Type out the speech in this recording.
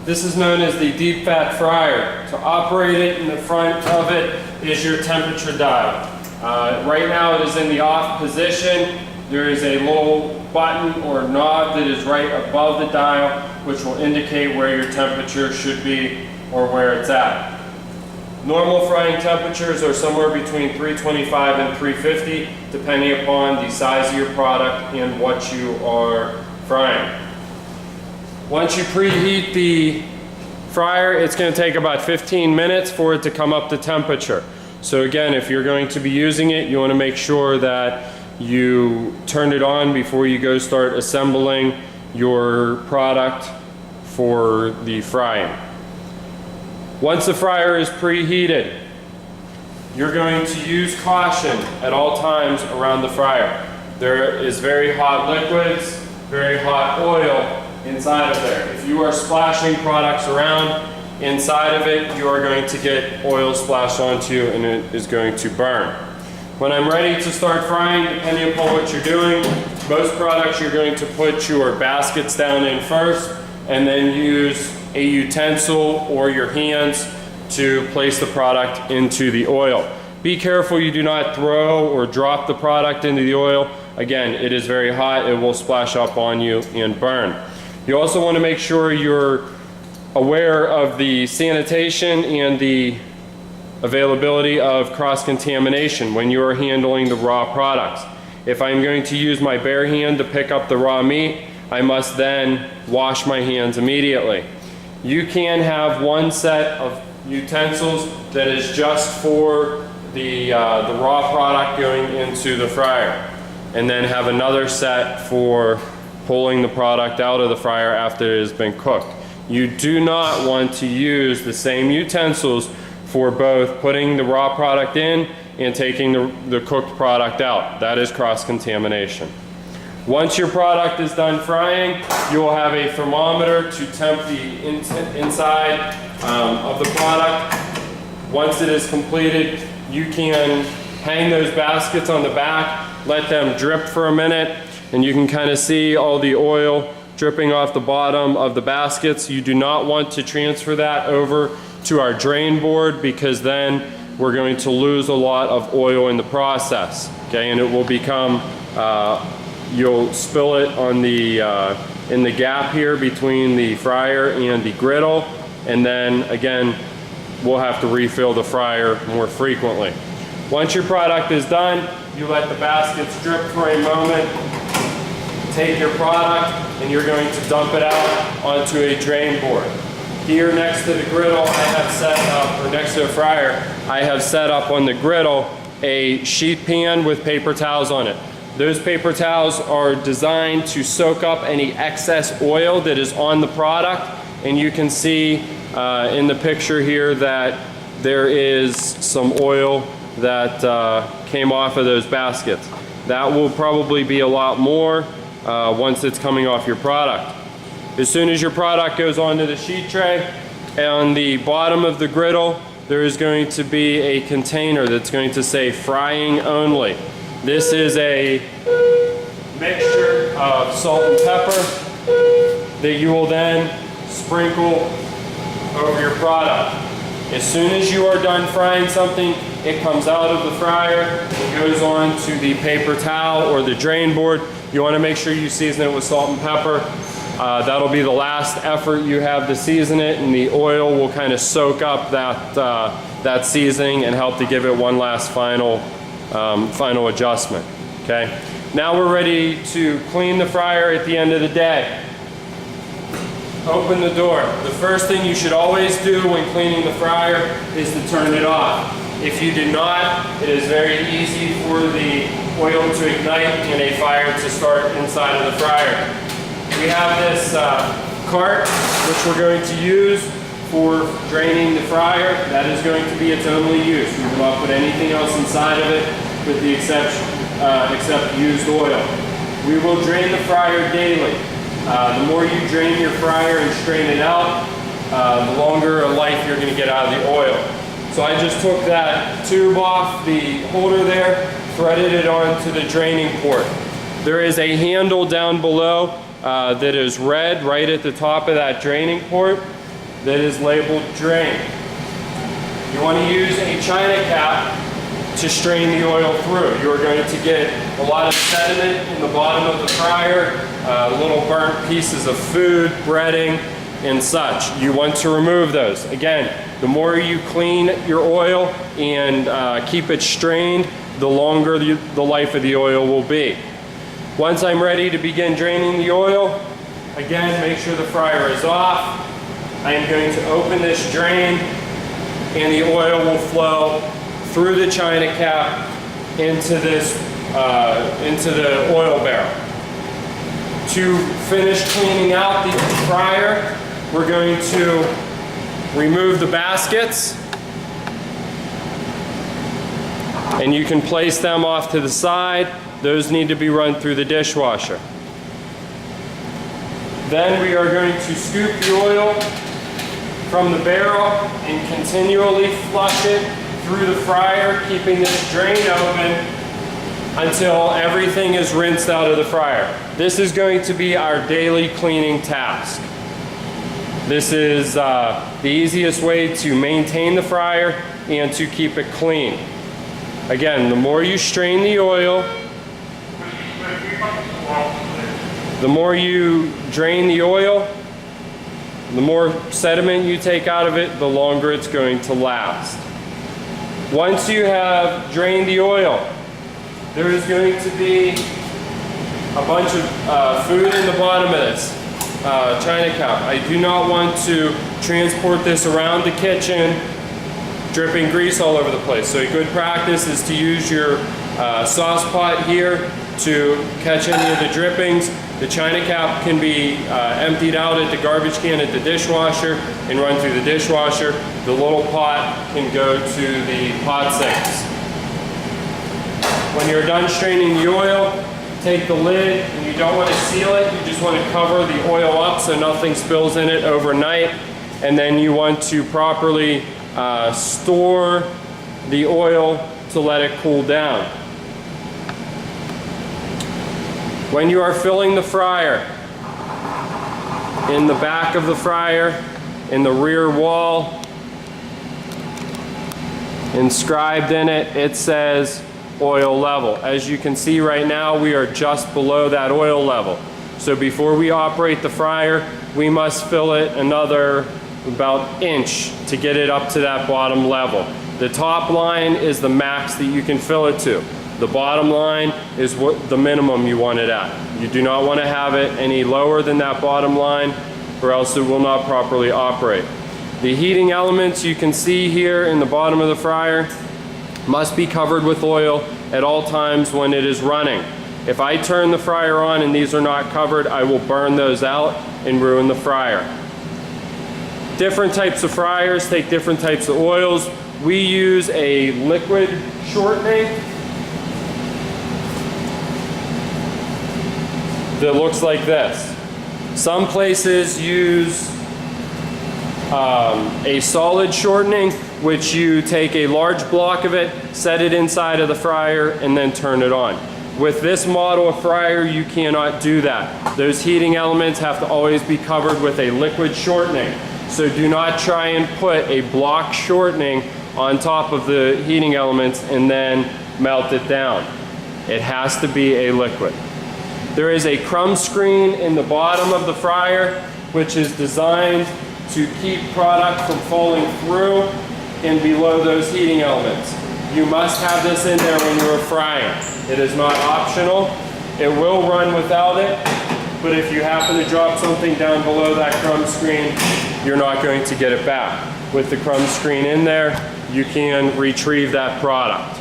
This is known as the deep fat fryer. To operate it, in the front of it is your temperature dial. Right now it is in the off position. There is a little button or knob that is right above the dial, which will indicate where your temperature should be or where it's at. Normal frying temperatures are somewhere between 325 and 350, depending upon the size of your product and what you are frying. Once you preheat the fryer, it's going to take about 15 minutes for it to come up to temperature. So again, if you're going to be using it, you want to make sure that you turn it on before you go start assembling your product for the frying. Once the fryer is preheated, you're going to use caution at all times around the fryer. There is very hot liquids, very hot oil inside of there. If you are splashing products around inside of it, you are going to get oil splashed onto you and it is going to burn. When I'm ready to start frying, depending upon what you're doing, most products you're going to put your baskets down in first and then use a utensil or your hands to place the product into the oil. Be careful you do not throw or drop the product into the oil. Again, it is very hot, it will splash up on you and burn. You also want to make sure you're aware of the sanitation and the availability of cross-contamination when you are handling the raw products. If I'm going to use my bare hand to pick up the raw meat, I must then wash my hands immediately. You can have one set of utensils that is just for the raw product going into the fryer, and then have another set for pulling the product out of the fryer after it has been cooked. You do not want to use the same utensils for both putting the raw product in and taking the cooked product out. That is cross-contamination. Once your product is done frying, you will have a thermometer to temp the inside of the product. Once it is completed, you can hang those baskets on the back, let them drip for a minute, and you can kind of see all the oil dripping off the bottom of the baskets. You do not want to transfer that over to our drain board, because then we're going to lose a lot of oil in the process, okay? And it will become, you'll spill it on the, in the gap here between the fryer and the griddle, and then again, we'll have to refill the fryer more frequently. Once your product is done, you let the baskets drip for a moment, take your product, and you're going to dump it out onto a drain board. Here next to the griddle, I have set up, or next to the fryer, I have set up on the griddle a sheet pan with paper towels on it. Those paper towels are designed to soak up any excess oil that is on the product, and you can see in the picture here that there is some oil that came off of those baskets. That will probably be a lot more once it's coming off your product. As soon as your product goes onto the sheet tray, on the bottom of the griddle, there is going to be a container that's going to say frying only. This is a mixture of salt and pepper that you will then sprinkle over your product. As soon as you are done frying something, it comes out of the fryer, it goes on to the paper towel or the drain board. You want to make sure you season it with salt and pepper. That'll be the last effort you have to season it, and the oil will kind of soak up that seasoning and help to give it one last final adjustment. Okay. Now we're ready to clean the fryer at the end of the day. Open the door. The first thing you should always do when cleaning the fryer is to turn it off. If you do not, it is very easy for the oil to ignite and a fire to start inside of the fryer. We have this cart, which we're going to use for draining the fryer. That is going to be its only use. We will not put anything else inside of it with the exception, except used oil. We will drain the fryer daily. The more you drain your fryer and strain it out, the longer a life you're going to get out of the oil. So I just took that tube off the holder there, threaded it onto the draining port. There is a handle down below that is red right at the top of that draining port. that is labeled drain. You want to use a china cap to strain the oil through. You are going to get a lot of sediment in the bottom of the fryer, little burnt pieces of food, breading, and such. You want to remove those. Again, the more you clean your oil and keep it strained, the longer the life of the oil will be. Once I'm ready to begin draining the oil, again, make sure the fryer is off. I am going to open this drain and the oil will flow through the china cap into the oil barrel. To finish cleaning out the fryer, we're going to remove the baskets, and you can place them off to the side. Those need to be run through the dishwasher. Then we are going to scoop the oil from the barrel and continually flush it through the fryer, keeping this drain open until everything is rinsed out of the fryer. This is going to be our daily cleaning task. This is the easiest way to maintain the fryer and to keep it clean. Again, the more you strain the oil, the more you drain the oil, the more sediment you take out of it, the longer it's going to last. Once you have drained the oil, there is going to be a bunch of food in the bottom of this china cap. I do not want to transport this around the kitchen, dripping grease all over the place. So a good practice is to use your sauce pot here to catch any of the drippings. The china cap can be emptied out at the garbage can at the dishwasher and run through the dishwasher. The little pot can go to the pot sinks. When you're done straining the oil, take the lid, and you don't want to seal it, you just want to cover the oil up so nothing spills in it overnight. And then you want to properly store the oil to let it cool down. When you are filling the fryer, in the back of the fryer, in the rear wall, inscribed in it, it says oil level. As you can see right now, we are just below that oil level. So before we operate the fryer, we must fill it another about inch to get it up to that bottom level. The top line is the max that you can fill it to. The bottom line is what the minimum you want it at. You do not want to have it any lower than that bottom line, or else it will not properly operate. The heating elements you can see here in the bottom of the fryer must be covered with oil at all times when it is running. If I turn the fryer on and these are not covered, I will burn those out and ruin the fryer. Different types of fryers take different types of oils. We use a liquid shortening that looks like this. Some places use a solid shortening, which you take a large block of it, set it inside of the fryer, and then turn it on. With this model of fryer, you cannot do that. Those heating elements have to always be covered with a liquid shortening. So do not try and put a block shortening on top of the heating elements and then melt it down. It has to be a liquid. There is a crumb screen in the bottom of the fryer, which is designed to keep product from falling through and below those heating elements. You must have this in there when you're frying. It is not optional. It will run without it, but if you happen to drop something down below that crumb screen, you're not going to get it back. With the crumb screen in there, you can retrieve that product.